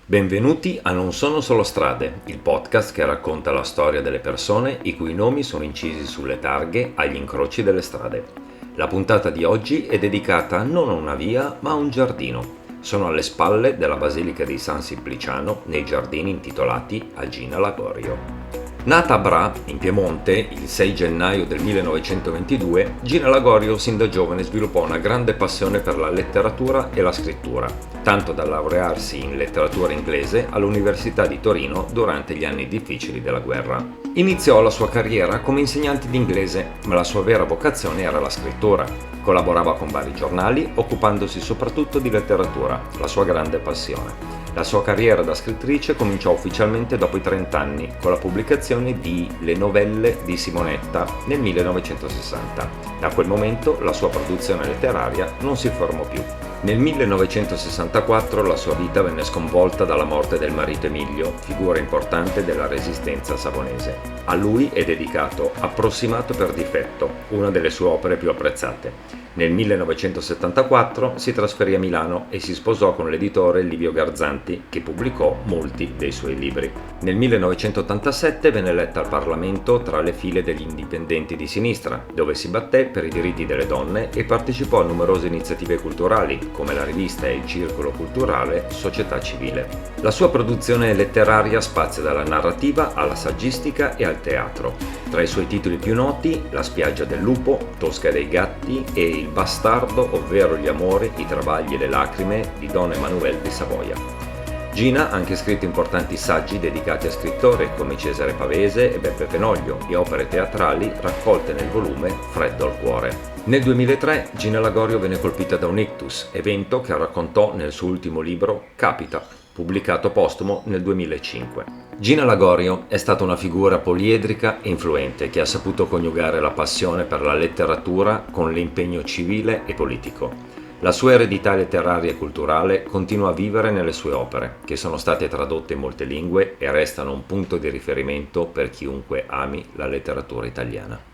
Benvenuti a Non sono solo strade, il podcast che racconta la storia delle persone i cui nomi sono incisi sulle targhe agli incroci delle strade. La puntata di oggi è dedicata non a una via, ma a un giardino. Sono alle spalle della Basilica di San Simpliciano, nei giardini intitolati a Gina Lagorio. Nata a Bra, in Piemonte, il 6 gennaio del 1922, Gina Lagorio sin da giovane sviluppò una grande passione per la letteratura e la scrittura, tanto da laurearsi in letteratura inglese all'Università di Torino durante gli anni difficili della guerra. Iniziò la sua carriera come insegnante di inglese, ma la sua vera vocazione era la scrittura. Collaborava con vari giornali, occupandosi soprattutto di letteratura, la sua grande passione. La sua carriera da scrittrice cominciò ufficialmente dopo i 30 anni, con la pubblicazione di Le novelle di Simonetta nel 1960. Da quel momento la sua produzione letteraria non si fermò più. Nel 1964 la sua vita venne sconvolta dalla morte del marito Emilio, figura importante della resistenza savonese. A lui è dedicato Approssimato per difetto, una delle sue opere più apprezzate. Nel 1974 si trasferì a Milano e si sposò con l'editore Livio Garzanti, che pubblicò molti dei suoi libri. Nel 1987 venne eletta al Parlamento tra le file degli indipendenti di sinistra, dove si batté per i diritti delle donne e partecipò a numerose iniziative culturali, come la rivista e il circolo culturale Società Civile. La sua produzione letteraria spazia dalla narrativa alla saggistica e al teatro. Tra i suoi titoli più noti, La spiaggia del lupo, Tosca dei gatti e Il bastardo, ovvero gli amori, i travagli e le lacrime di Don Emanuele di Savoia. Gina ha anche scritto importanti saggi dedicati a scrittori come Cesare Pavese e Beppe Fenoglio e opere teatrali raccolte nel volume Freddo al cuore. Nel 2003 Gina Lagorio venne colpita da un ictus, evento che raccontò nel suo ultimo libro Capita, pubblicato postumo nel 2005. Gina Lagorio è stata una figura poliedrica e influente che ha saputo coniugare la passione per la letteratura con l'impegno civile e politico. La sua eredità letteraria e culturale continua a vivere nelle sue opere, che sono state tradotte in molte lingue e restano un punto di riferimento per chiunque ami la letteratura italiana.